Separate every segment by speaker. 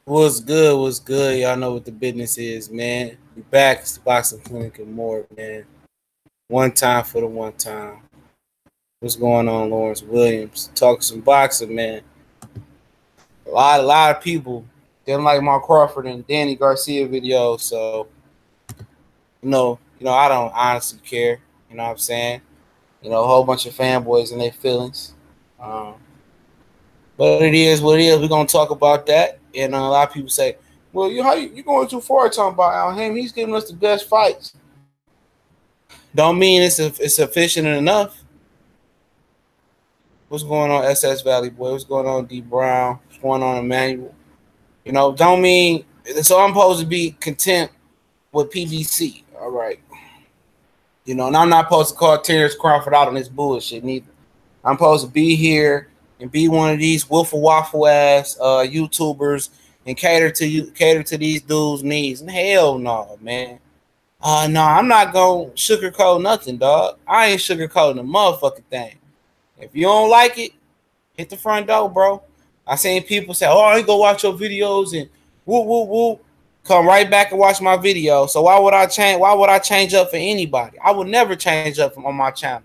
Speaker 1: What's good? What's good? Y'all know what the business is, man. We back. It's the Boxing Clinic and more, man. One time for the one time. What's going on, Lawrence Williams? Talking some boxing, man. A lot of people didn't like my Crawford and Danny Garcia video, so I don't honestly care. You know what I'm saying? A whole bunch of fanboys and their feelings. Um, but it is what it is. We're gonna talk about that. And a lot of people say, "Well, you going too far talking about Al Haymon? He's giving us the best fights." Don't mean it's sufficient enough. What's going on, SS Valley Boy? What's going on, D Brown? What's going on, Emmanuel? Don't mean so. I'm supposed to be content with PBC. All right. And I'm not supposed to call Terence Crawford out on this bullshit neither. I'm supposed to be here and be one of these wiffle waffle ass YouTubers and cater to these dudes' needs. And hell no, man. No, I'm not gonna sugarcoat nothing, dog. I ain't sugarcoating a motherfucking thing. If you don't like it, hit the front door, bro. I seen people say, "Oh, I ain't go watch your videos and woo woo woo." Come right back and watch my video. So why would I change? Why would I change up for anybody? I would never change up on my channel.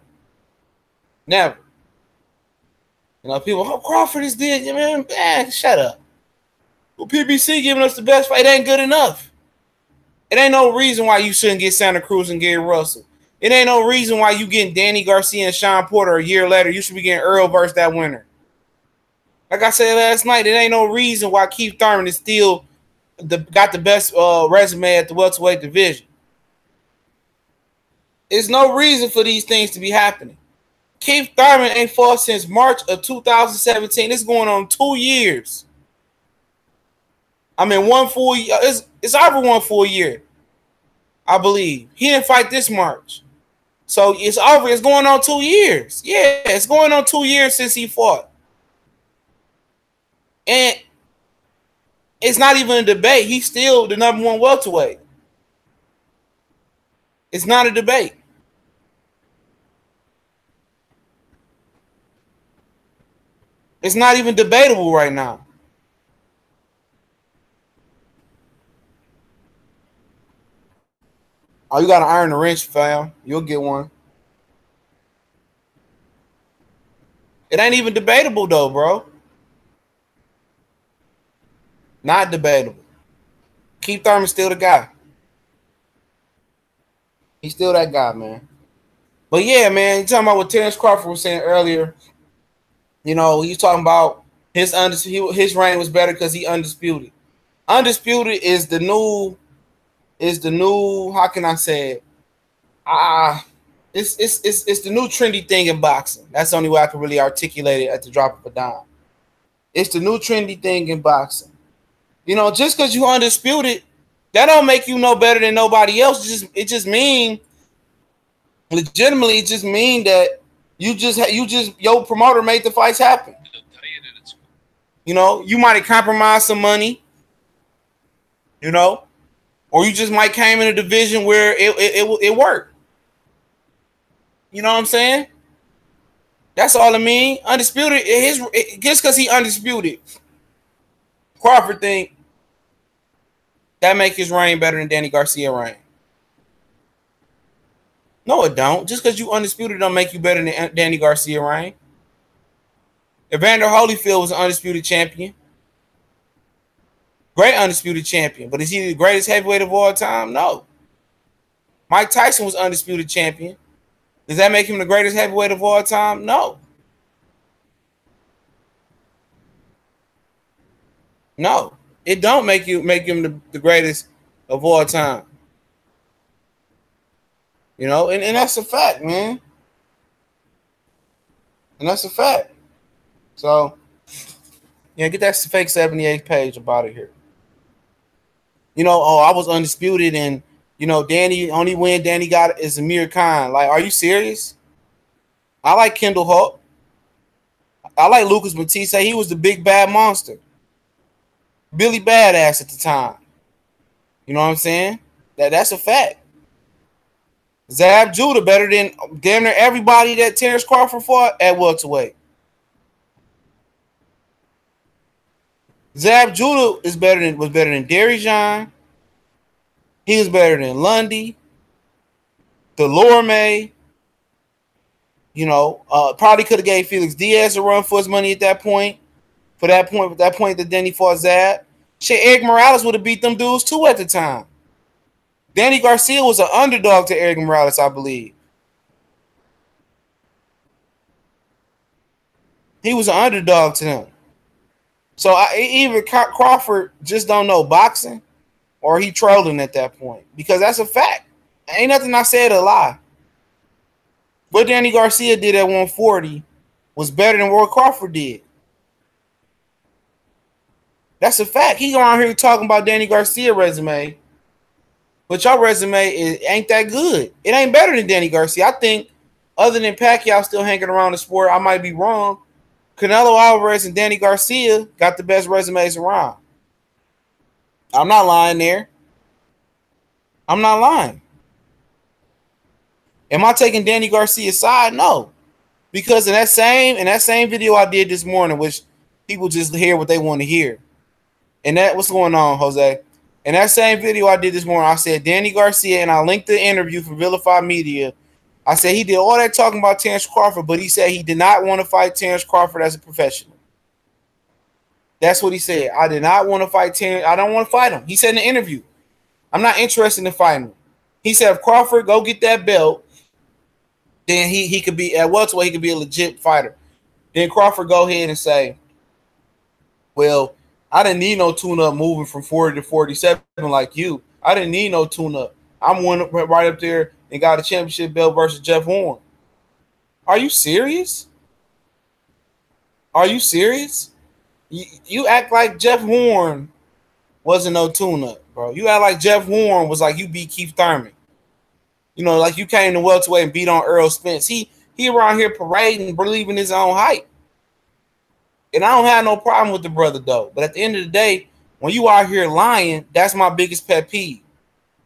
Speaker 1: Never. People, oh, Crawford is dead. Man, shut up. Well, PBC giving us the best fight. It ain't good enough. It ain't no reason why you shouldn't get Santa Cruz and Gary Russell. It ain't no reason why you getting Danny Garcia and Sean Porter a year later. You should be getting Earl versus that winner. Like I said last night, it ain't no reason why Keith Thurman is still got the best resume at the welterweight division. There's no reason for these things to be happening. Keith Thurman ain't fought since March of 2017. It's going on 2 years. I mean, 1 full year. It's over 1 full year, I believe. He didn't fight this March. So it's over. It's going on 2 years. Yeah, it's going on 2 years since he fought. And it's not even a debate. He's still the #1 welterweight. It's not a debate. It's not even debatable right now. Oh, you got to earn the wrench, fam. You'll get one. It ain't even debatable, though, bro. Not debatable. Keith Thurman's still the guy. He's still that guy, man. But yeah, man, you talking about what Terence Crawford was saying earlier. He's talking about his reign was better because he undisputed. Undisputed is the new. How can I say it? It's the new trendy thing in boxing. That's the only way I can really articulate it at the drop of a dime. It's the new trendy thing in boxing. Just because you undisputed, that don't make you no better than nobody else. It just mean legitimately. It just mean that your promoter made the fights happen. You might have compromised some money. Or you just might came in a division where it worked. You know what I'm saying? That's all I mean. Undisputed. Just because he undisputed, Crawford think that make his reign better than Danny Garcia reign. No, it don't. Just because you undisputed don't make you better than Danny Garcia reign. Evander Holyfield was an undisputed champion. Great undisputed champion. But is he the greatest heavyweight of all time? No. Mike Tyson was undisputed champion. Does that make him the greatest heavyweight of all time? No. No. It don't make him the greatest of all time. And that's a fact, man. And that's a fact. So, yeah, get that fake 78 page about it here. I was undisputed and, Danny, only win Danny got is Amir Khan. Like, are you serious? I like Kendall Holt. I like Lucas Matisse. He was the big bad monster. Billy Badass at the time. You know what I'm saying? That's a fact. Zab Judah better than damn near everybody that Terence Crawford fought at welterweight. Zab Judah was better than Darijan. He was better than Lundy, Delorme. You know, probably could have gave Felix Diaz a run for his money at that point. That point that Danny fought Zab. Shit, Eric Morales would have beat them dudes too at the time. Danny Garcia was an underdog to Eric Morales, I believe. He was an underdog to them. So either Crawford just don't know boxing or he trolling at that point. Because that's a fact. Ain't nothing I said a lie. What Danny Garcia did at 140 was better than what Crawford did. That's a fact. He around here talking about Danny Garcia resume, but your resume ain't that good. It ain't better than Danny Garcia. I think other than Pacquiao still hanging around the sport, I might be wrong. Canelo Alvarez and Danny Garcia got the best resumes around. I'm not lying there. I'm not lying. Am I taking Danny Garcia's side? No. Because in that same video I did this morning, which people just hear what they want to hear. And that, what's going on, Jose? In that same video I did this morning, I said Danny Garcia, and I linked the interview from Vilified Media. I said he did all that talking about Terence Crawford, but he said he did not want to fight Terence Crawford as a professional. That's what he said. I did not want to fight Terence. I don't want to fight him. He said in the interview, I'm not interested in fighting him. He said if Crawford go get that belt, then he could be at welterweight, he could be a legit fighter. Then Crawford go ahead and say, well, I didn't need no tune-up moving from 40 to 47 like you. I didn't need no tune-up. I'm one right up there and got a championship belt versus Jeff Horn. Are you serious? Are you serious? You act like Jeff Horn wasn't no tune-up, bro. You act like Jeff Horn was like you beat Keith Thurman. You know, like you came to welterweight and beat on Earl Spence. He around here parading, believing his own hype. And I don't have no problem with the brother, though. But at the end of the day, when you out here lying, that's my biggest pet peeve.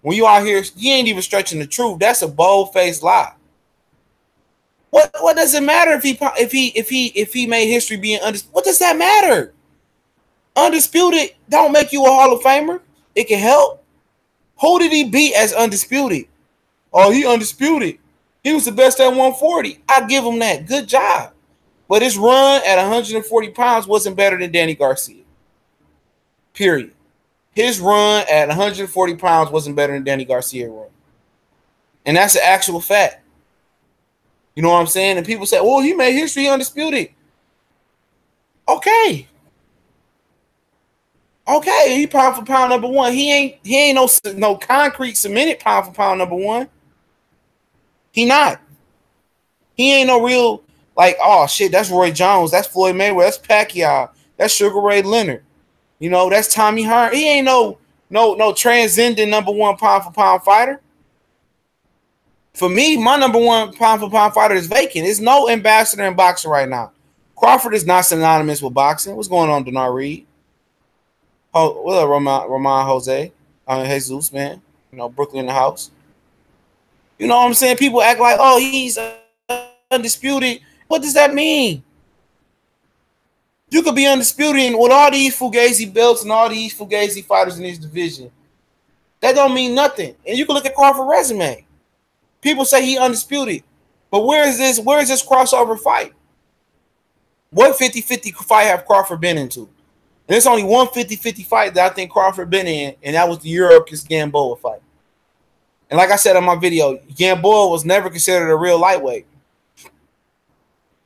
Speaker 1: When you out here, you ain't even stretching the truth. That's a bold-faced lie. What does it matter if he made history being undisputed? What does that matter? Undisputed don't make you a Hall of Famer. It can help. Who did he beat as undisputed? Oh, he undisputed. He was the best at 140. I give him that. Good job. But his run at 140 pounds wasn't better than Danny Garcia. Period. His run at 140 pounds wasn't better than Danny Garcia's run. And that's an actual fact. You know what I'm saying? And people say, well, he made history undisputed. Okay. Okay, he pound for pound number one. He ain't no concrete cemented pound for pound number one. He not. He ain't no real, like, oh shit, that's Roy Jones, that's Floyd Mayweather, that's Pacquiao, that's Sugar Ray Leonard. You know, that's Tommy Hearn. He ain't no transcendent number one pound for pound fighter. For me, my number one pound for pound fighter is vacant. There's no ambassador in boxing right now. Crawford is not synonymous with boxing. What's going on, Denard Reed? Oh, what up, Roman Jose? Jesus, man. You know, Brooklyn in the house. You know what I'm saying? People act like, oh, he's undisputed. What does that mean? You could be undisputed with all these Fugazi belts and all these Fugazi fighters in this division. That don't mean nothing. And you can look at Crawford's resume. People say he undisputed. But where is this crossover fight? What 50-50 fight have Crawford been into? And there's only one 50-50 fight that I think Crawford been in, and that was the Eurocus Gamboa fight. And like I said in my video, Gamboa was never considered a real lightweight.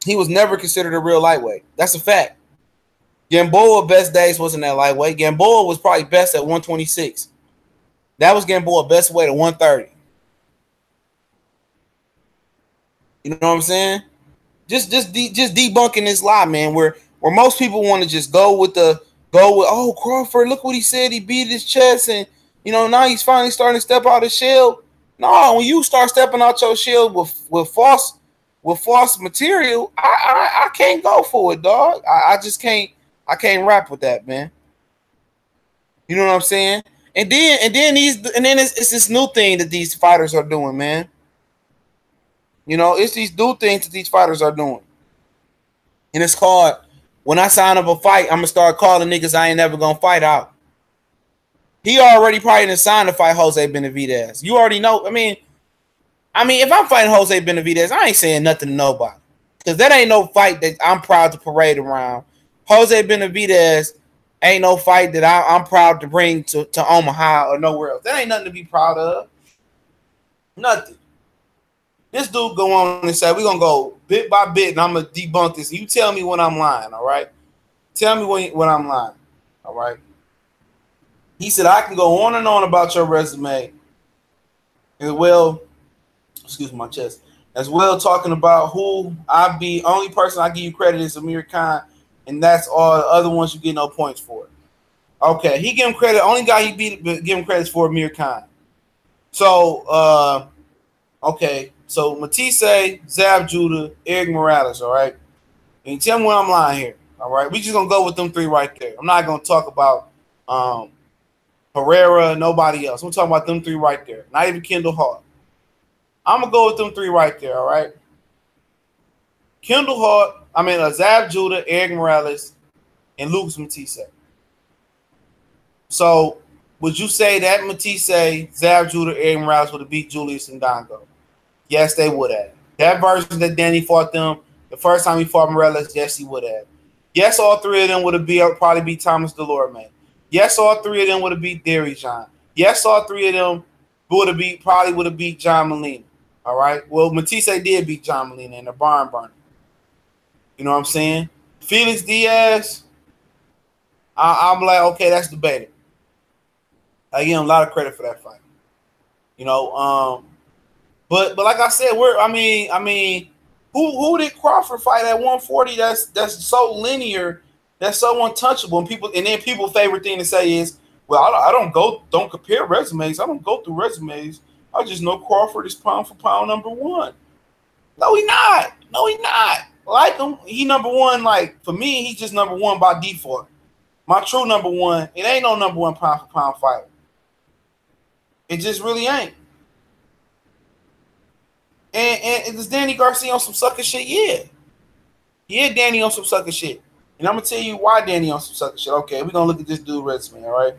Speaker 1: He was never considered a real lightweight. That's a fact. Gamboa's best days wasn't that lightweight. Gamboa was probably best at 126. That was Gamboa's best weight at 130. You know what I'm saying? Just debunking this lie, man. Where most people want to just go with oh, Crawford, look what he said. He beat his chest, and you know now he's finally starting to step out of his shell. No, when you start stepping out your shell with false material, I can't go for it, dog. I just can't. I can't rap with that, man. You know what I'm saying? And then it's this new thing that these fighters are doing, man. You know, it's these new things that these fighters are doing. And it's called When I sign up a fight, I'm gonna start calling niggas I ain't never gonna fight out. He already probably done signed to fight Jose Benavidez. You already know. I mean, if I'm fighting Jose Benavidez, I ain't saying nothing to nobody. Because that ain't no fight that I'm proud to parade around. Jose Benavidez ain't no fight that I'm proud to bring to Omaha or nowhere else. That ain't nothing to be proud of. Nothing. This dude go on and say, we're going to go bit by bit, and I'm going to debunk this. You tell me when I'm lying, all right? Tell me when I'm lying, all right? He said, I can go on and on about your resume as well. Excuse my chest. As well, talking about who I be. Only person I give you credit is Amir Khan, and that's all. The other ones you get no points for. Okay, he give him credit. Only guy he beat, give him credit for Amir Khan. So, okay. So Matisse, Zab Judah, Eric Morales. All right. And you tell me when I'm lying here. All right. We just gonna go with them three right there. I'm not gonna talk about Herrera, nobody else. I'm talking about them three right there. Not even Kendall Hart. I'm going to go with them three right there, all right? Kendall Hart, Zab Judah, Eric Morales, and Lucas Matisse. So, would you say that Matisse, Zab Judah, Eric Morales would have beat Julius and Dongo? Yes, they would have. That version that Danny fought them, the first time he fought Morales, yes, he would have. Yes, all three of them would have probably beat Thomas Delorme. Yes, all three of them would have beat Derry-John. Yes, all three of them would have beat John Molina. All right. Well, Matisse did beat John Molina in the barn burner. You know what I'm saying? Felix Diaz, I'm like, okay, that's debatable. I give him a lot of credit for that fight. You know, but like I said, who did Crawford fight at 140? That's so linear, that's so untouchable, and then people's favorite thing to say is, well, I don't compare resumes. I don't go through resumes. I just know Crawford is pound for pound number one. No, he not. Like him, he number one. Like for me, he's just number one by default. My true number one, it ain't no number one pound for pound fighter. It just really ain't. And is Danny Garcia on some sucker shit? Yeah, Danny on some sucker shit. And I'm gonna tell you why Danny on some sucker shit. Okay, we're gonna look at this dude resume. All right,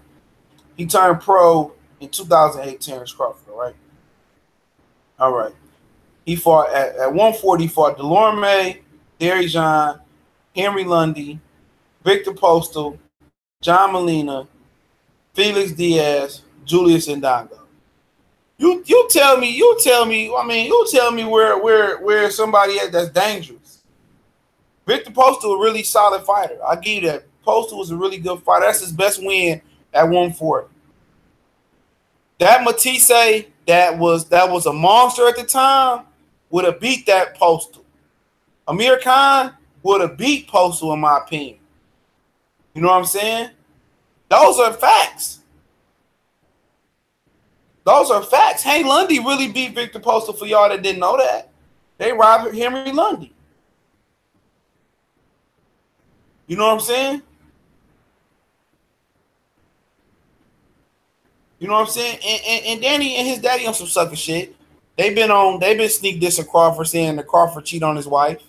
Speaker 1: he turned pro in 2008. Terence Crawford. All right. He fought at 140. He fought Delorme, Derry-John, Henry Lundy, Victor Postal, John Molina, Felix Diaz, Julius Indongo. You tell me where somebody at that's dangerous. Victor Postal a really solid fighter. I give you that. Postal was a really good fighter. That's his best win at 140. That Matisse, that was a monster at the time, would have beat that Postal. Amir Khan would have beat Postal, in my opinion. You know what I'm saying? Those are facts. Hey, Lundy really beat Victor Postal, for y'all that didn't know that. They robbed Henry Lundy. You know what I'm saying? You know what I'm saying? And Danny and his daddy on some sucker shit. They've been sneak dissing Crawford, saying that Crawford cheat on his wife.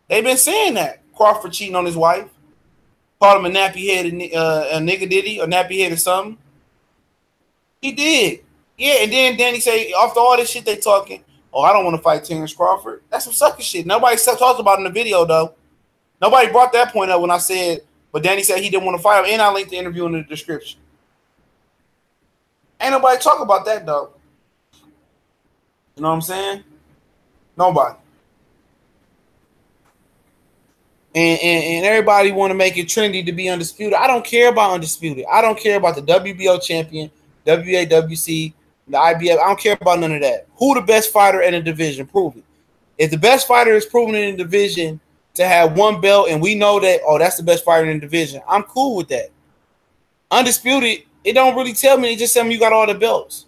Speaker 1: They've been saying that Crawford cheating on his wife. Called him a nappy-headed a nigga, did he? A nappy-headed something? He did. Yeah, and then Danny say, after all this shit they talking, oh, I don't want to fight Terence Crawford. That's some sucker shit. Nobody talked about it in the video, though. Nobody brought that point up when I said, but Danny said he didn't want to fight him, and I linked the interview in the description. Ain't nobody talk about that, though. You know what I'm saying? Nobody. And everybody want to make it trendy to be undisputed. I don't care about undisputed. I don't care about the WBO champion, WA, WC, the IBF. I don't care about none of that. Who the best fighter in the division? Prove it. If the best fighter is proven in the division to have one belt, and we know that, oh, that's the best fighter in the division, I'm cool with that. Undisputed, it don't really tell me. It just tell me you got all the belts.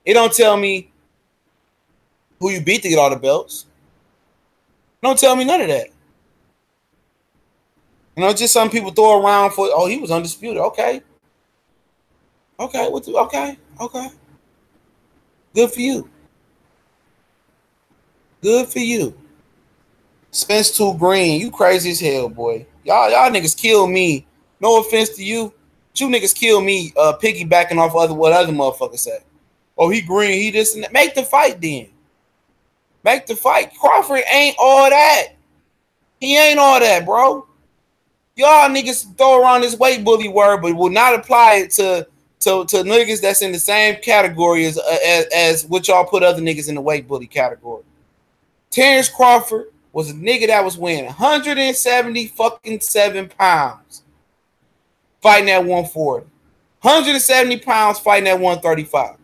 Speaker 1: It don't tell me who you beat to get all the belts. Don't tell me none of that. You know, just some people throw around for, oh, he was undisputed. Okay. Okay. Good for you. Good for you. Spence too green. You crazy as hell, boy. Y'all niggas kill me. No offense to you. But you niggas kill me piggybacking off what other motherfuckers say. Oh, he green, he this and that. Make the fight then. Make the fight. Crawford ain't all that. He ain't all that, bro. Y'all niggas throw around this weight bully word, but will not apply it to niggas that's in the same category as what y'all put other niggas in the weight bully category. Terence Crawford was a nigga that was weighing 170 fucking 7 pounds fighting at 140. 170 pounds fighting at 135.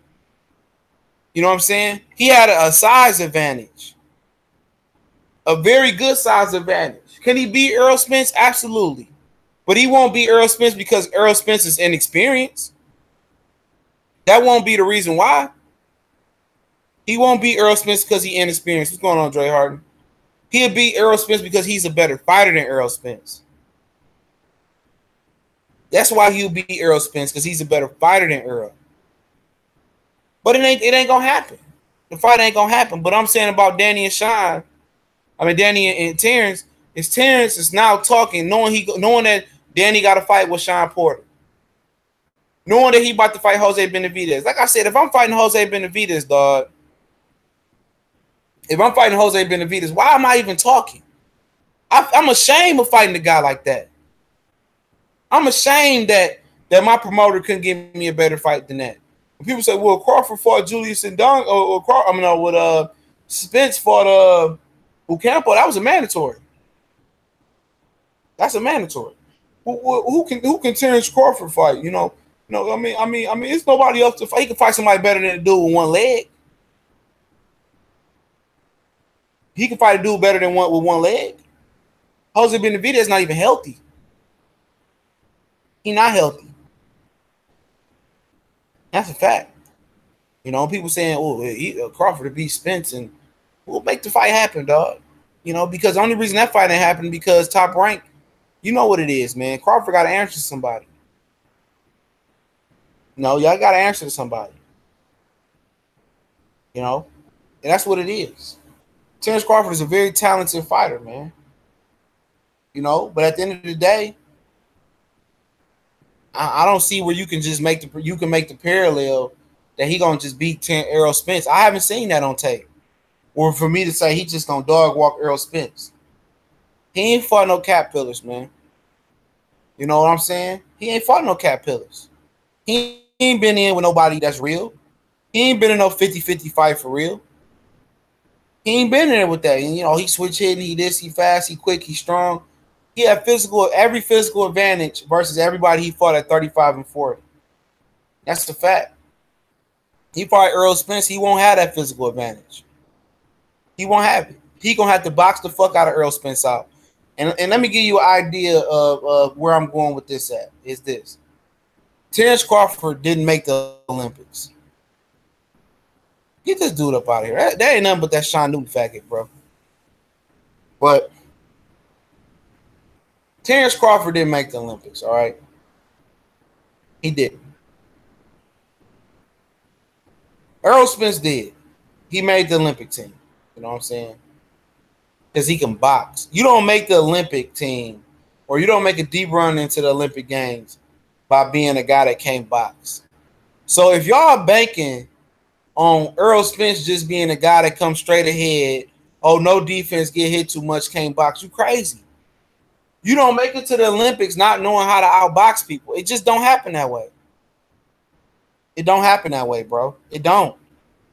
Speaker 1: You know what I'm saying? He had a size advantage. A very good size advantage. Can he beat Errol Spence? Absolutely. But he won't beat Errol Spence because Errol Spence is inexperienced. That won't be the reason why. He won't beat Errol Spence because he's inexperienced. What's going on, Dre Harden? He'll beat Errol Spence because he's a better fighter than Errol Spence. That's why he'll beat Errol Spence, because he's a better fighter than Errol. But it ain't gonna happen. The fight ain't gonna happen. But I'm saying about Danny and Sean, Danny and Terence, is Terence is now talking, knowing that Danny got to fight with Sean Porter. Knowing that he about to fight Jose Benavidez. Like I said, if I'm fighting Jose Benavidez, dog, if I'm fighting Jose Benavidez, why am I even talking? I'm ashamed of fighting a guy like that. I'm ashamed that my promoter couldn't give me a better fight than that. When people say, well, Crawford fought Julius and Spence fought Ocampo, that was a mandatory. That's a mandatory. Who can Terence Crawford fight? I mean, it's nobody else to fight. He can fight somebody better than a dude with one leg. He can fight a dude better than one with one leg. Jose Benavidez is not even healthy. He's not healthy. That's a fact. People saying, "Oh, Crawford to beat Spence and we'll make the fight happen, dog." Because the only reason that fight ain't happened because Top Rank. You know what it is, man. Crawford got to answer to somebody. Y'all got to answer to somebody. And that's what it is. Terence Crawford is a very talented fighter, man. But at the end of the day, I don't see where you can just make the parallel that he gonna just beat Errol Spence. I haven't seen that on tape. Or for me to say he just gonna dog walk Errol Spence. He ain't fought no cat pillars, man. You know what I'm saying? He ain't fought no cat pillars. He ain't been in with nobody that's real. He ain't been in no 50-50 fight for real. He ain't been in there with that. And, he switch hitting, he this, he fast, he quick, he strong. He had every physical advantage versus everybody he fought at 35 and 40. That's the fact. He fought Errol Spence, he won't have that physical advantage. He won't have it. He gonna have to box the fuck out of Errol Spence out. And let me give you an idea of where I'm going with this at. Is this. Terence Crawford didn't make the Olympics. Get this dude up out of here. That ain't nothing but that Sean Newton faggot, bro. But Terence Crawford didn't make the Olympics, all right? He didn't. Errol Spence did. He made the Olympic team. You know what I'm saying? Because he can box. You don't make the Olympic team or you don't make a deep run into the Olympic Games by being a guy that can't box. So if y'all banking on Errol Spence just being a guy that comes straight ahead, oh, no defense, get hit too much, can't box, you crazy. You don't make it to the Olympics not knowing how to outbox people. It just don't happen that way. It don't happen that way, bro. It don't.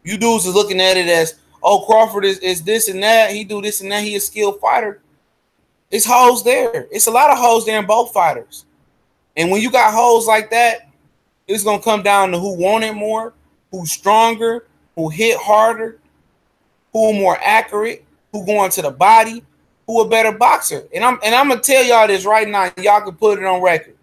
Speaker 1: You dudes is looking at it as, oh, Crawford is this and that. He do this and that. He a skilled fighter. It's hoes there. It's a lot of hoes there in both fighters. And when you got hoes like that, it's going to come down to who want it more, who's stronger, who hit harder, who more accurate, who going to the body, who a better boxer. And I'm going to tell y'all this right now. Y'all can put it on record.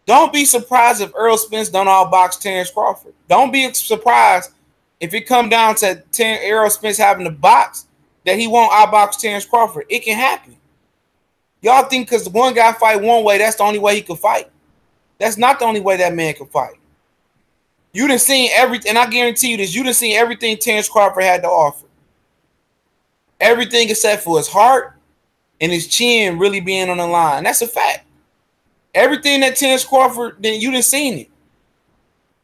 Speaker 1: Don't be surprised if Errol Spence don't outbox Terence Crawford. Don't be surprised if it come down to Errol Spence having to box that he won't outbox Terence Crawford. It can happen. Y'all think because the one guy fight one way, that's the only way he could fight. That's not the only way that man can fight. You done seen everything, and I guarantee you this, you done seen everything Terence Crawford had to offer. Everything except for his heart, and his chin really being on the line. That's a fact. Everything that Terence Crawford, then you done seen it.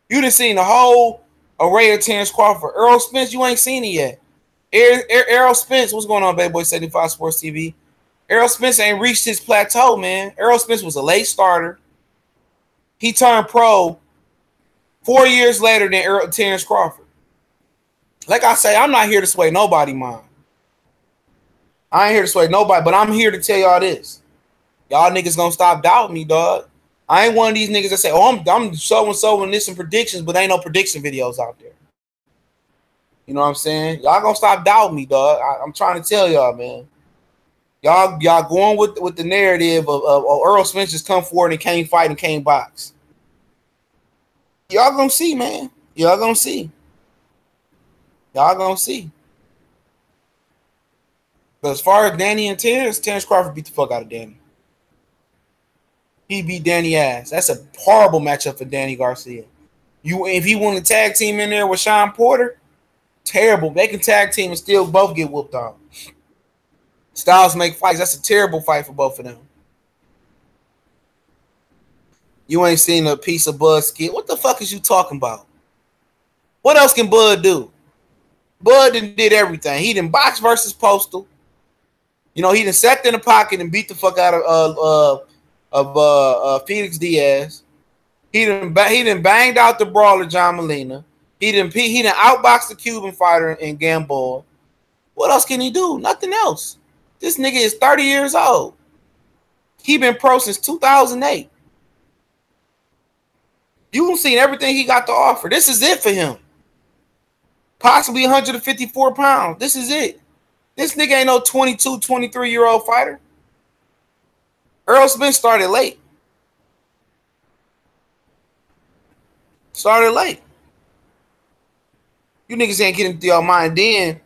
Speaker 1: You done seen the whole array of Terence Crawford. Errol Spence, you ain't seen it yet. Errol Spence, what's going on, Baby Boy 75 Sports TV? Errol Spence ain't reached his plateau, man. Errol Spence was a late starter. He turned pro 4 years later than Terence Crawford. Like I say, I'm not here to sway nobody, mind. I ain't here to sway nobody, but I'm here to tell y'all this. Y'all niggas gonna stop doubting me, dog. I ain't one of these niggas that say, oh, I'm so-and-so and this some predictions, but ain't no prediction videos out there. You know what I'm saying? Y'all gonna stop doubting me, dog. I'm trying to tell y'all, man. Y'all going with the narrative of Errol Spence just come forward and can't fight and can't box. Y'all gonna see, man. Y'all gonna see. Y'all gonna see. But as far as Danny and Terence Crawford beat the fuck out of Danny. He beat Danny ass. That's a horrible matchup for Danny Garcia. If he won the tag team in there with Sean Porter, terrible. They can tag team and still both get whooped on. Styles make fights. That's a terrible fight for both of them. You ain't seen a piece of Bud skit. What the fuck is you talking about? What else can Bud do? Bud did everything. He done box versus Postal. You know, he done sat in the pocket and beat the fuck out of Felix Diaz. He done banged out the brawler John Molina. He done outboxed the Cuban fighter in Gamboa. What else can he do? Nothing else. This nigga is 30 years old. He been pro since 2008. You done seen everything he got to offer. This is it for him. Possibly 154 pounds. This is it. This nigga ain't no 22, 23-year-old fighter. Errol Spence started late. You niggas ain't getting through your mind then.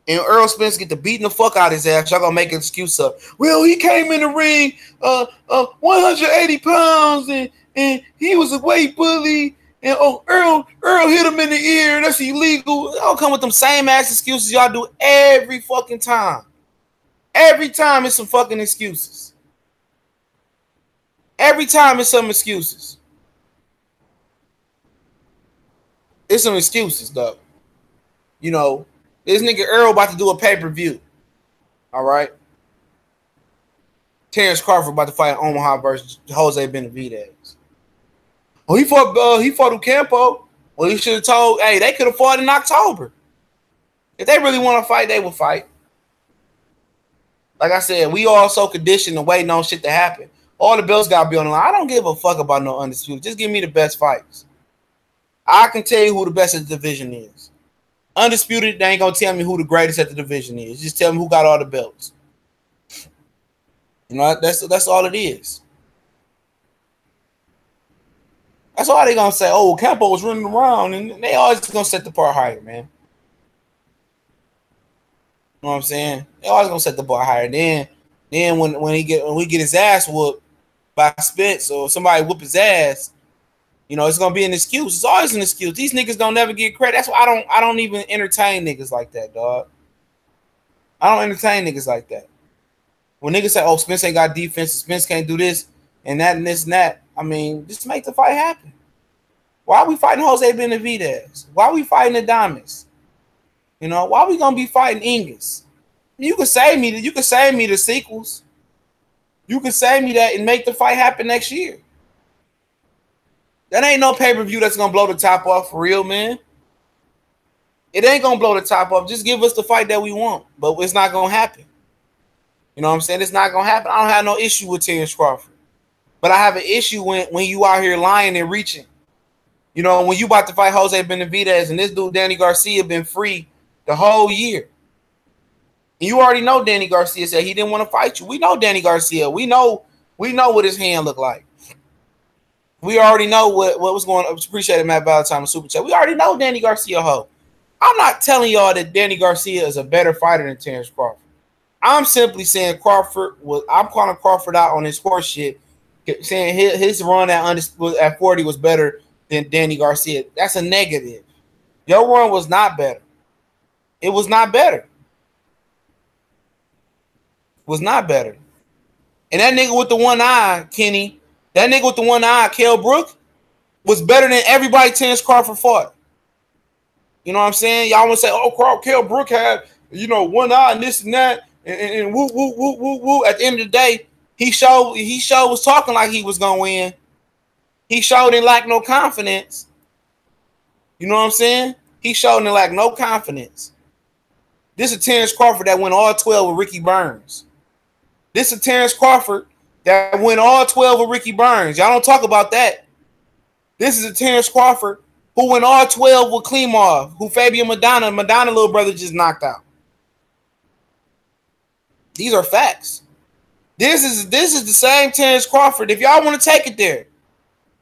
Speaker 1: And Errol Spence get to beating the fuck out of his ass. Y'all gonna make an excuse up. Well, he came in the ring 180 pounds and he was a weight bully. And Earl hit him in the ear. That's illegal. Y'all come with them same ass excuses y'all do every fucking time. Every time it's some fucking excuses. Every time it's some excuses. It's some excuses, though. You know, this nigga Earl about to do a pay-per-view. All right. Terence Crawford about to fight Omaha versus Jose Benavidez. Oh, he fought Ocampo. Well, he should have told, hey, they could have fought in October. If they really want to fight, they would fight. Like I said, we all so conditioned and waiting on shit to happen. All the belts got to be on the line. I don't give a fuck about no undisputed. Just give me the best fights. I can tell you who the best at the division is. Undisputed, they ain't going to tell me who the greatest at the division is. Just tell me who got all the belts. You know, that's all it is. That's all they going to say. Oh, Campo was running around, and they always going to set the bar higher, man. You know what I'm saying? They always going to set the bar higher. Then when we get his ass whooped by Spence or somebody whoop his ass, you know, it's gonna be an excuse. It's always an excuse. These niggas don't never get credit. That's why I don't even entertain niggas like that, dog. I don't entertain niggas like that. When niggas say, oh, Spence ain't got defense, Spence can't do this and that and this and that. I mean, just make the fight happen. Why are we fighting Jose Benavidez? Why are we fighting Adames? You know, why are we gonna be fighting Ingus? You can save me the sequels. You can save me that and make the fight happen next year. That ain't no pay-per-view that's going to blow the top off for real, man. It ain't going to blow the top off. Just give us the fight that we want. But it's not going to happen. You know what I'm saying? It's not going to happen. I don't have no issue with Terence Crawford. But I have an issue when you out here lying and reaching. You know, when you about to fight Jose Benavidez and this dude, Danny Garcia, been free the whole year. And you already know Danny Garcia said he didn't want to fight you. We know Danny Garcia. We know what his hand looked like. We already know what was going on. Appreciate it, Matt Valentine, Super Chat. We already know Danny Garcia, ho. I'm not telling y'all that Danny Garcia is a better fighter than Terence Crawford. I'm simply saying I'm calling Crawford out on his horse shit, saying his run at 40 was better than Danny Garcia. That's a negative. Your run was not better. It was not better. Was not better. And that nigga with the one eye, Kenny, that nigga with the one eye, Kell Brook, was better than everybody Terence Crawford fought. You know what I'm saying? Y'all want to say, oh, Kell Brook had, one eye and this and that, and woo, woo, woo, woo, woo. At the end of the day, he showed was talking like he was going to win. He showed didn't lack no confidence. You know what I'm saying? He showed didn't lack no confidence. This is Terence Crawford that went all 12 with Ricky Burns. This is Terence Crawford that went all 12 with Ricky Burns. Y'all don't talk about that. This is a Terence Crawford who went all 12 with Klimov, who Fabian Madonna little brother just knocked out. These are facts. This is the same Terence Crawford. If y'all want to take it there,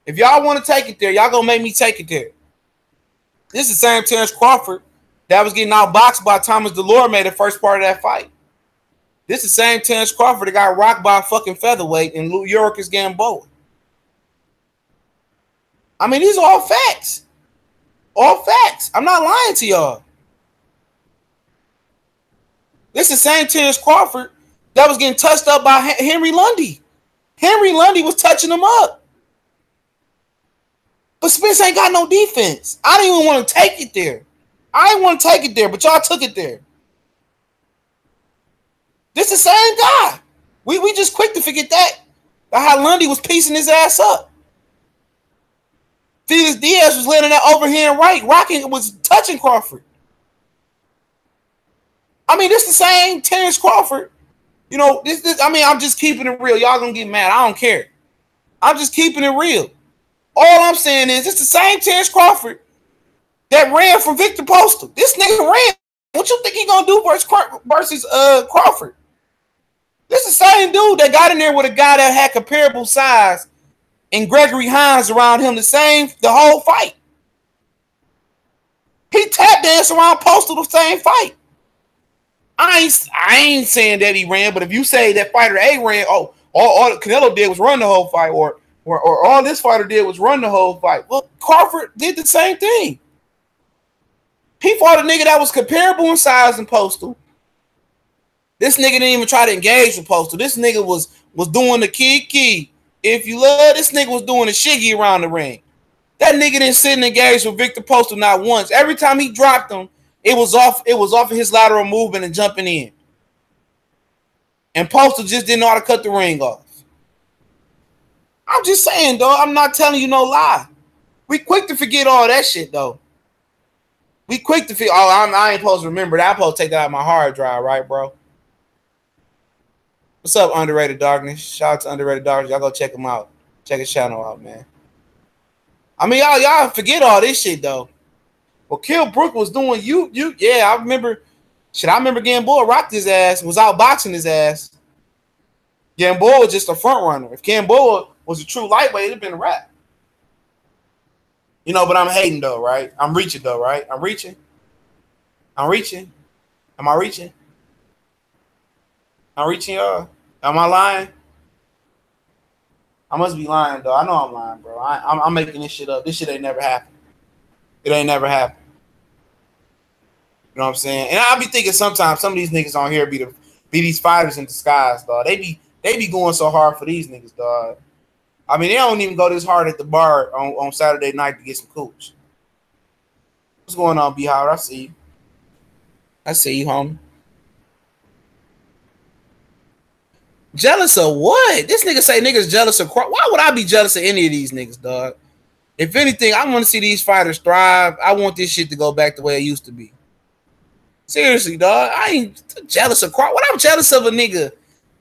Speaker 1: y'all gonna make me take it there. This is the same Terence Crawford that was getting outboxed by Thomas Delorme the first part of that fight. This is the same Terence Crawford that got rocked by a fucking featherweight in Yuriorkis Gamboa. I mean, these are all facts. All facts. I'm not lying to y'all. This is the same Terence Crawford that was getting touched up by Henry Lundy. Henry Lundy was touching him up. But Spence ain't got no defense. I didn't even want to take it there. I didn't want to take it there, but y'all took it there. This is the same guy. We just quick to forget that. How Lundy was piecing his ass up. Felix Diaz was landing that overhand right. Rocking was touching Crawford. I mean, this is the same Terence Crawford. I'm just keeping it real. Y'all gonna get mad. I don't care. I'm just keeping it real. All I'm saying is it's the same Terence Crawford that ran from Victor Postal. This nigga ran. What you think he gonna do versus Crawford? This is the same dude that got in there with a guy that had comparable size and Gregory Hines around him the whole fight. He tap danced around Postal the same fight. I ain't saying that he ran, but if you say that fighter A ran, all Canelo did was run the whole fight, or all this fighter did was run the whole fight. Well, Crawford did the same thing. He fought a nigga that was comparable in size and Postal. This nigga didn't even try to engage with Postal. This nigga was doing the key. If you love, this nigga was doing the shiggy around the ring. That nigga didn't sit and engage with Victor Postal not once. Every time he dropped him, it was off of his lateral movement and jumping in. And Postal just didn't know how to cut the ring off. I'm just saying, though. I'm not telling you no lie. We quick to forget all that shit, though. We quick to forget. I ain't supposed to remember that. I'm supposed to take that out of my hard drive, right, bro? What's up, Underrated Darkness? Shout out to Underrated Darkness. Y'all go check him out. Check his channel out, man. I mean, y'all forget all this shit, though. Well, Kell Brook was doing yeah, I remember. Shit, I remember Gamboa rocked his ass, was outboxing his ass. Gamboa was just a front runner. If Gamboa was a true lightweight, it'd have been a wrap. But I'm hating, though, right? I'm reaching, though, right? I'm reaching. Am I reaching? I'm reaching, y'all. Am I lying? I must be lying, though. I know I'm lying, bro. I'm making this shit up. This shit ain't never happened. It ain't never happened. You know what I'm saying? And I be thinking sometimes some of these niggas on here be these fighters in disguise, dog. They be going so hard for these niggas, dog. I mean, they don't even go this hard at the bar on Saturday night to get some cooch. What's going on, B-Howard? I see you. I see you, homie. Jealous of what? This nigga say niggas jealous of Crawford. Why would I be jealous of any of these niggas, dog? If anything, I want to see these fighters thrive. I want this shit to go back the way it used to be. Seriously, dog. I ain't jealous of Crawford. What I'm jealous of a nigga?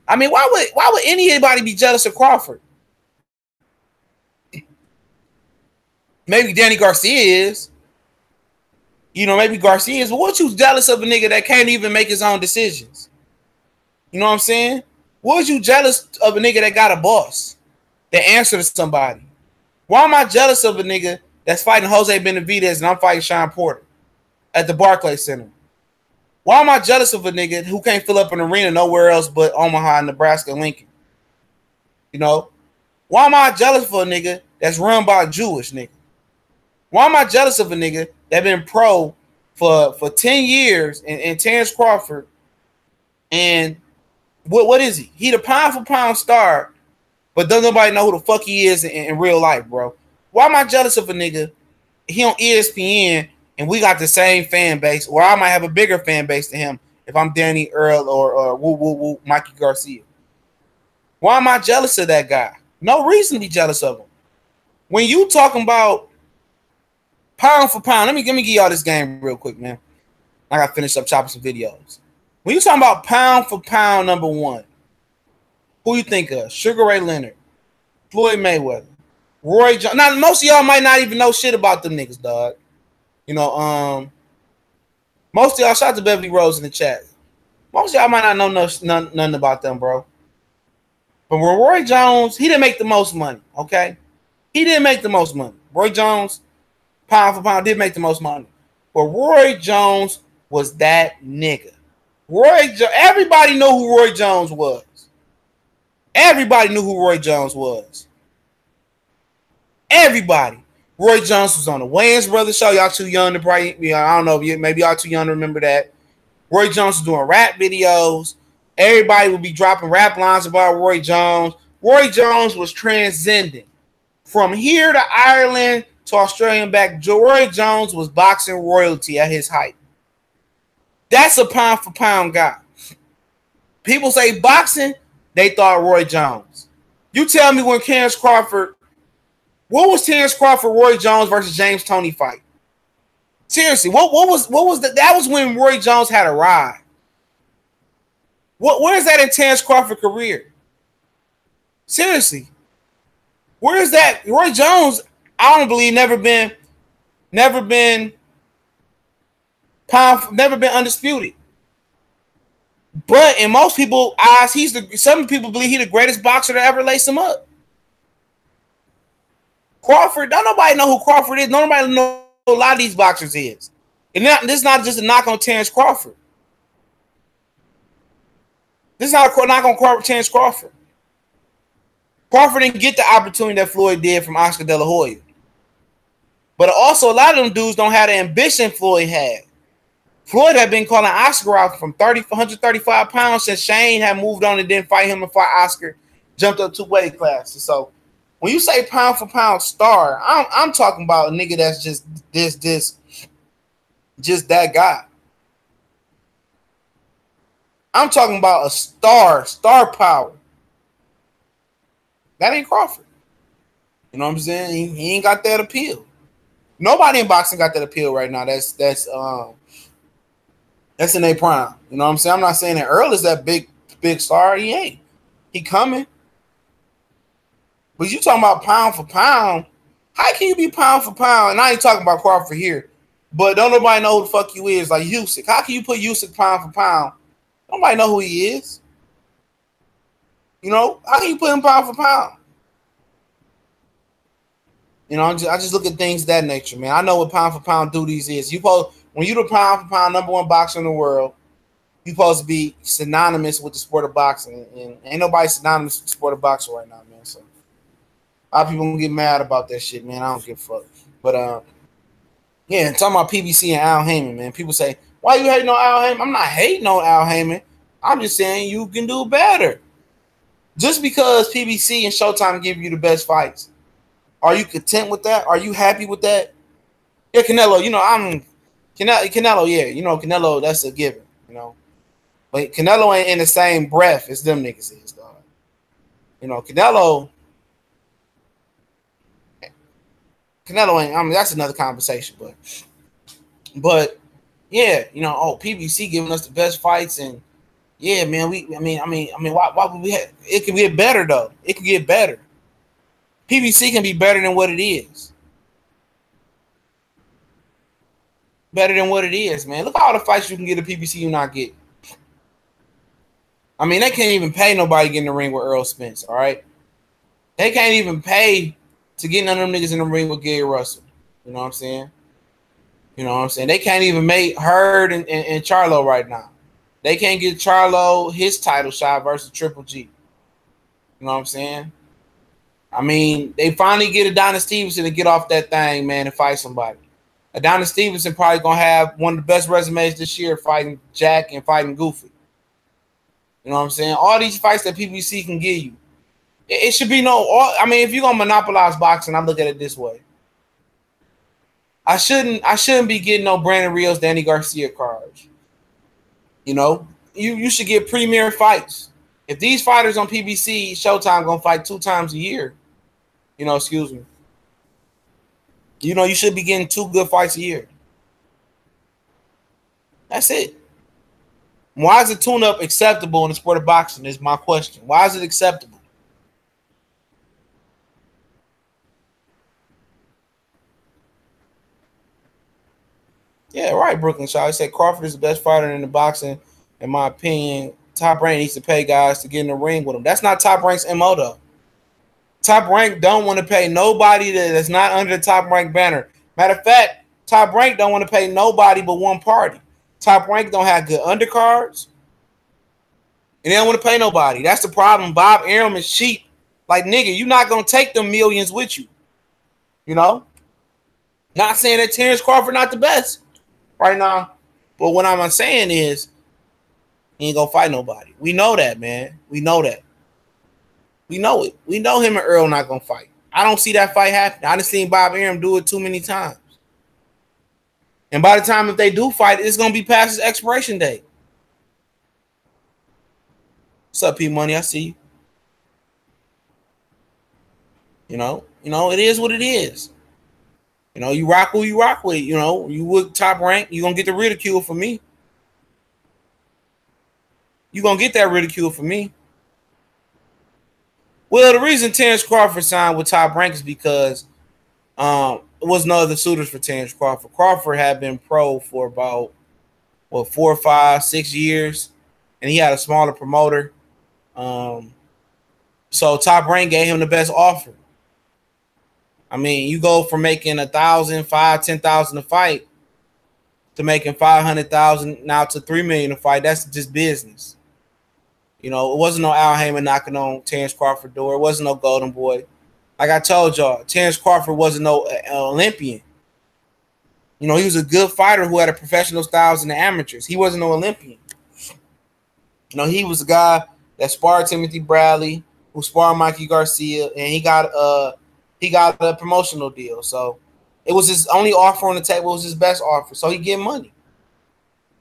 Speaker 1: I mean, why would anybody be jealous of Crawford? Maybe Danny Garcia is. Maybe Garcia is. But what you jealous of a nigga that can't even make his own decisions? You know what I'm saying? What you jealous of a nigga that got a boss that answer to somebody? Why am I jealous of a nigga that's fighting Jose Benavidez and I'm fighting Sean Porter at the Barclays Center? Why am I jealous of a nigga who can't fill up an arena nowhere else but Omaha, Nebraska, Lincoln? Why am I jealous for a nigga that's run by a Jewish nigga? Why am I jealous of a nigga that been pro for 10 years and Terence Crawford and What is he? He the pound for pound star, but doesn't nobody know who the fuck he is in real life, bro. Why am I jealous of a nigga? He on ESPN and we got the same fan base, or I might have a bigger fan base than him if I'm Danny Earl or Mikey Garcia. Why am I jealous of that guy? No reason to be jealous of him. When you talking about pound for pound, let me give y'all this game real quick, man. I gotta finish up chopping some videos. When you talking about pound for pound number one, who you think of? Sugar Ray Leonard, Floyd Mayweather, Roy Jones. Now, most of y'all might not even know shit about them niggas, dog. You know, most of y'all, shout out to Beverly Rose in the chat. Most of y'all might not know nothing about them, bro. But when Roy Jones, he didn't make the most money, okay? He didn't make the most money. Roy Jones, pound for pound, did make the most money. But Roy Jones was that nigga. Everybody knew who Roy Jones was. Everybody knew who Roy Jones was. Everybody. Roy Jones was on the Wayans Brothers show. Y'all too young to probably, I don't know, maybe y'all too young to remember that. Roy Jones was doing rap videos. Everybody would be dropping rap lines about Roy Jones. Roy Jones was transcending. From here to Ireland to Australia and back, Roy Jones was boxing royalty at his height. That's a pound for pound guy. People say boxing, they thought Roy Jones. You tell me when Terence Crawford, what was Terence Crawford, Roy Jones versus James Toney fight? Seriously, what was that? That was when Roy Jones had a ride. Where is that in Terence Crawford's career? Seriously, where is that? Roy Jones, I don't believe never been undisputed. But in most people's eyes, some people believe he's the greatest boxer to ever lace him up. Crawford, don't nobody know who Crawford is. Nobody know who a lot of these boxers is. And this is not just a knock on Terence Crawford. This is not a knock on Terence Crawford. Crawford didn't get the opportunity that Floyd did from Oscar De La Hoya. But also, a lot of them dudes don't have the ambition Floyd had. Floyd had been calling Oscar out from 135 pounds since Shane had moved on and didn't fight him and fight Oscar, jumped up 2 weight classes. So when you say pound for pound star, I'm talking about a nigga that's just that guy. I'm talking about a star power. That ain't Crawford. You know what I'm saying? He ain't got that appeal. Nobody in boxing got that appeal right now. That's in their prime. You know what I'm saying? I'm not saying that Earl is that big star. He ain't. He coming. But you talking about pound for pound. How can you be pound for pound? And I ain't talking about Crawford here. But don't nobody know who the fuck you is. Like Usyk. How can you put Usyk pound for pound? Nobody know who he is. You know, how can you put him pound for pound? You know, I just look at things that nature, man. I know what pound for pound duties is. When you the pound for pound number one boxer in the world, you supposed to be synonymous with the sport of boxing. And ain't nobody synonymous with the sport of boxing right now, man. So a lot of people gonna get mad about that shit, man. I don't give a fuck. But yeah, talking about PBC and Al Haymon, man. People say, why you hating on Al Haymon? I'm not hating on Al Haymon. I'm just saying you can do better. Just because PBC and Showtime give you the best fights, are you content with that? Are you happy with that? Yeah, Canelo, you know, Canelo, yeah, you know, Canelo, that's a given, you know. But Canelo ain't in the same breath as them niggas is, dog. You know, Canelo ain't, I mean, that's another conversation, but yeah, you know, PBC giving us the best fights, and yeah, man, why would we have, it can get better though. It can get better. PBC can be better than what it is. Better than what it is, man. Look at all the fights you can get at PBC you not get. I mean, they can't even pay nobody to get in the ring with Earl Spence, all right? They can't even pay to get none of them niggas in the ring with Gary Russell. You know what I'm saying? You know what I'm saying? They can't even make Hurd and Charlo right now. They can't get Charlo his title shot versus Triple G. You know what I'm saying? I mean, they finally get Adonis Stevenson to get off that thing, man, and fight somebody. Adonis Stevenson probably going to have one of the best resumes this year fighting Jack and fighting Goofy. You You know what I'm saying? All these fights that PBC can give you, it should be I mean, if you're gonna monopolize boxing, I look at it this way. I shouldn't be getting no Brandon Rios, Danny Garcia cards. You know, you should get premier fights. If these fighters on PBC, Showtime gonna fight 2 times a year, you know, excuse me. You know, you should be getting 2 good fights a year. That's it. Why is a tune-up acceptable in the sport of boxing is my question. Why is it acceptable? Yeah, right, Brooklyn Shaw. He said Crawford is the best fighter in the boxing, in my opinion. Top Rank needs to pay guys to get in the ring with him. That's not Top Rank's MO, though. Top Rank don't want to pay nobody that's not under the Top Rank banner. Matter of fact, Top Rank don't want to pay nobody but one party. Top Rank don't have good undercards, and they don't want to pay nobody. That's the problem. Bob Arum is cheap. Like, nigga, you're not going to take them millions with you. You know? Not saying that Terence Crawford not the best right now, but what I'm saying is he ain't going to fight nobody. We know that, man. We know that. We know it. We know him and Earl not going to fight. I don't see that fight happening. I done seen Bob Arum do it too many times. And by the time if they do fight, it's going to be past his expiration date. What's up, P Money? I see you. You know, it is what it is. You know, you rock who you rock with. You know, you with Top Rank, you're going to get the ridicule from me. You're going to get that ridicule from me. Well, the reason Terence Crawford signed with Top Rank is because there was no other suitors for Terence Crawford. Crawford had been pro for about, 4, 5, 6 years, and he had a smaller promoter. So Top Rank gave him the best offer. I mean, you go from making $1,000, $5,000, $10,000 a fight to making $500,000 now to $3 million a fight. That's just business. You know, it wasn't no Al Haymon knocking on Terence Crawford's door. It wasn't no Golden Boy. Like I told y'all, Terence Crawford wasn't no Olympian. You know, he was a good fighter who had a professional styles in the amateurs. He wasn't no Olympian. You know, he was a guy that sparred Timothy Bradley, who sparred Mikey Garcia, and he got a promotional deal. So it was his only offer on the table. It was his best offer. So he get money.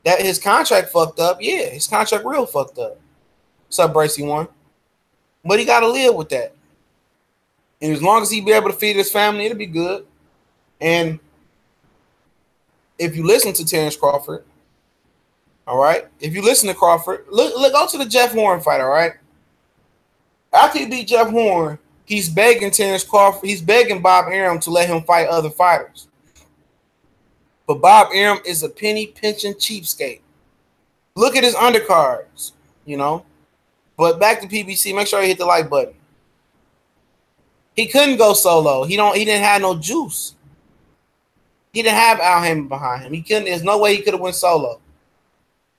Speaker 1: That his contract fucked up. Yeah, his contract real fucked up. What's up, Bracy One? But he got to live with that. And as long as he be able to feed his family, it'll be good. And if you listen to Terence Crawford, all right, if you listen to Crawford, look, go to the Jeff Horn fight, all right? After he beat Jeff Horn, he's begging Terence Crawford, he's begging Bob Arum to let him fight other fighters. But Bob Arum is a penny-pinching cheapskate. Look at his undercards, you know? But back to PBC, make sure you hit the like button. He couldn't go solo. He didn't have no juice. He didn't have Al Haymon behind him. He couldn't. There's no way he could have went solo.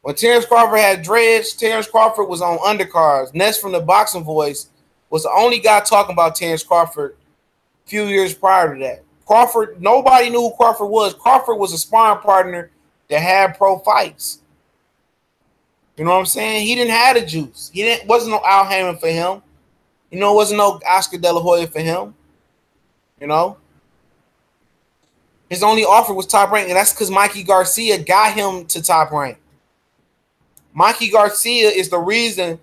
Speaker 1: When Terence Crawford had dreads, Terence Crawford was on undercards. Ness from the Boxing Voice was the only guy talking about Terence Crawford a few years prior to that. Crawford, nobody knew who Crawford was. Crawford was a sparring partner that had pro fights. You know what I'm saying? He didn't have the juice. Wasn't no Al Haymon for him. You know, wasn't no Oscar De La Hoya for him. You know? His only offer was Top Rank, and that's because Mikey Garcia got him to Top Rank. Mikey Garcia is the reason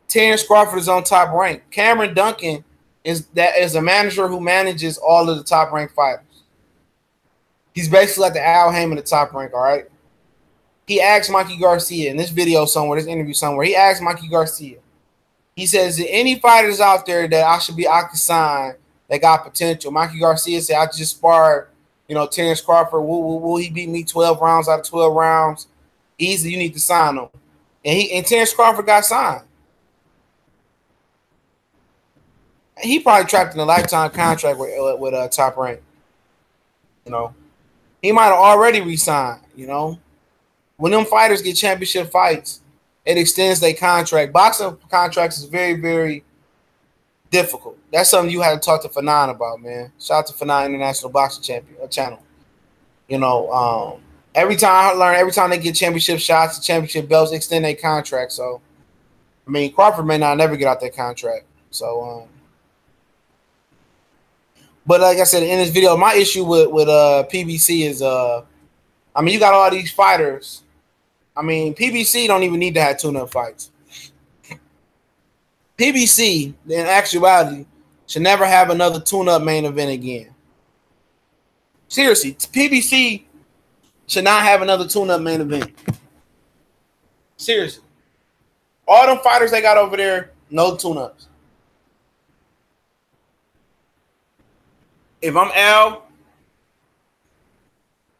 Speaker 1: Terence Crawford is on Top Rank. Cameron Duncan is a manager who manages all of the Top Rank fighters. He's basically like the Al Haymon at Top Rank, all right? He asked Mikey Garcia in this video somewhere, this interview somewhere, he asked Mikey Garcia, he says, is there any fighters out there that I could sign that got potential? Mikey Garcia said, I just sparred, you know, Terence Crawford. Will he beat me 12 rounds out of 12 rounds? Easy, you need to sign him. And Terence Crawford got signed. He probably trapped in a lifetime contract with Top Rank. You know, he might have already re-signed, you know. When them fighters get championship fights, it extends their contract. Boxing contracts is very, very difficult. That's something you had to talk to Fanon about, man. Shout out to Fanon International Boxing Channel. You know, every time they get championship shots, championship belts, extend their contract. So I mean, Crawford may not never get out that contract. So, but like I said in this video, my issue with PBC is, I mean, you got all these fighters. I mean, PBC don't even need to have tune-up fights. PBC, in actuality, should never have another tune-up main event again. Seriously, PBC should not have another tune-up main event. Seriously. All them fighters they got over there, no tune-ups. If I'm Al,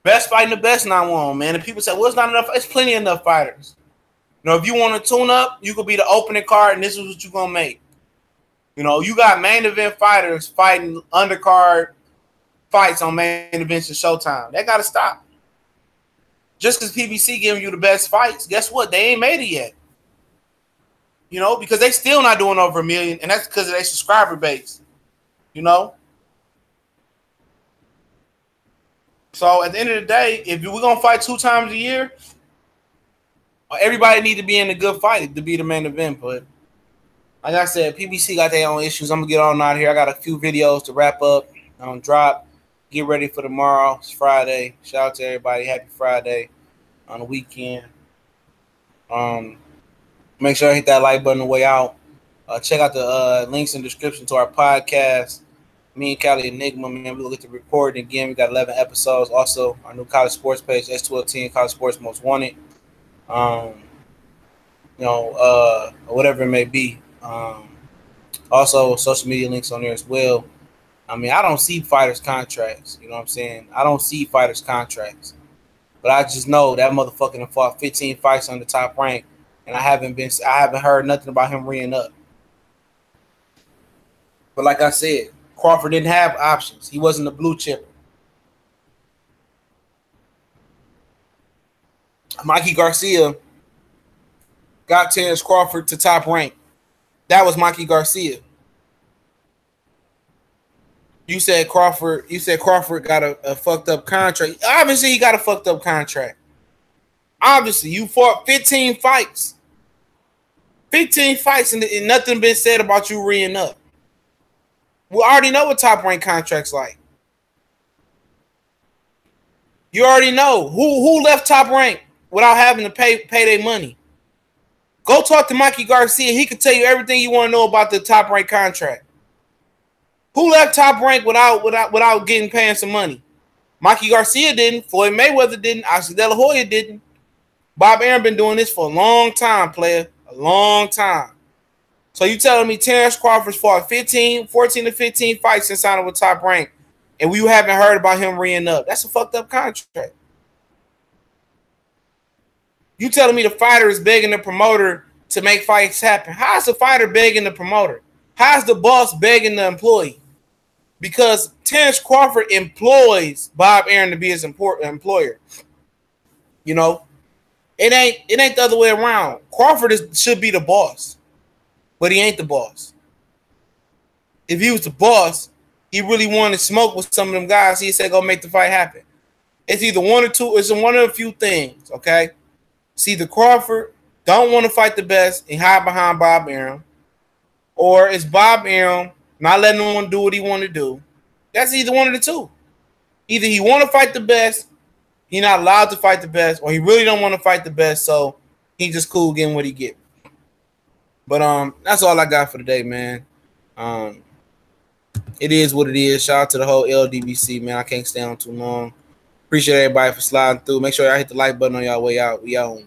Speaker 1: best fighting the best, not one, man. And people say, well, it's not enough. It's plenty enough fighters. You know, if you want to tune up, you could be the opening card, and this is what you're going to make. You know, you got main event fighters fighting undercard fights on main events and Showtime. That got to stop. Just because PBC giving you the best fights, guess what? They ain't made it yet. You know, because they still not doing over 1 million, and that's because of their subscriber base. You know? So at the end of the day, if we're going to fight 2 times a year, everybody need to be in a good fight to be the main event. But like I said, PBC got their own issues. I'm going to get on out here. I got a few videos to wrap up. Drop. Get ready for tomorrow. It's Friday. Shout out to everybody. Happy Friday on the weekend. Make sure I hit that like button on the way out. Check out the links in the description to our podcast. Me and Cali Enigma, man, we look at the recording again. We got 11 episodes. Also, our new college sports page, S1210, College Sports Most Wanted. Whatever it may be. Also, social media links on there as well. I mean, I don't see fighters' contracts. You know what I'm saying? I don't see fighters' contracts. But I just know that motherfucker done fought 15 fights on the top rank, and I haven't heard nothing about him reeing up. But like I said, Crawford didn't have options. He wasn't a blue chipper. Mikey Garcia got Terence Crawford to top rank. That was Mikey Garcia. You said Crawford got a fucked up contract. Obviously, he got a fucked up contract. Obviously, you fought 15 fights. 15 fights and nothing been said about you reeing up. We already know what top rank contracts like. You already know who left top rank without having to pay their money. Go talk to Mikey Garcia. He can tell you everything you want to know about the top rank contract. Who left top rank without paying some money? Mikey Garcia didn't. Floyd Mayweather didn't. Oscar De La Hoya didn't. Bob Arum been doing this for a long time, player. A long time. So you telling me Terence Crawford's fought 14 to 15 fights since signing with top rank, and we haven't heard about him reeing up? That's a fucked up contract. You telling me the fighter is begging the promoter to make fights happen? How is the fighter begging the promoter? How is the boss begging the employee? Because Terence Crawford employs Bob Arum to be his employer. You know, it ain't the other way around. Crawford should be the boss, but he ain't the boss. If he was the boss, he really wanted to smoke with some of them guys. He said, "Go make the fight happen." It's either one or two. It's one of a few things. Okay, it's either Crawford don't want to fight the best and hide behind Bob Arum, or it's Bob Arum not letting him do what he want to do. That's either one of the two. Either he want to fight the best, he not allowed to fight the best, or he really don't want to fight the best, so he just cool getting what he get. But that's all I got for today, man. It is what it is. Shout out to the whole LDBC, man. I can't stay on too long. Appreciate everybody for sliding through. Make sure y'all hit the like button on y'all way out. We out.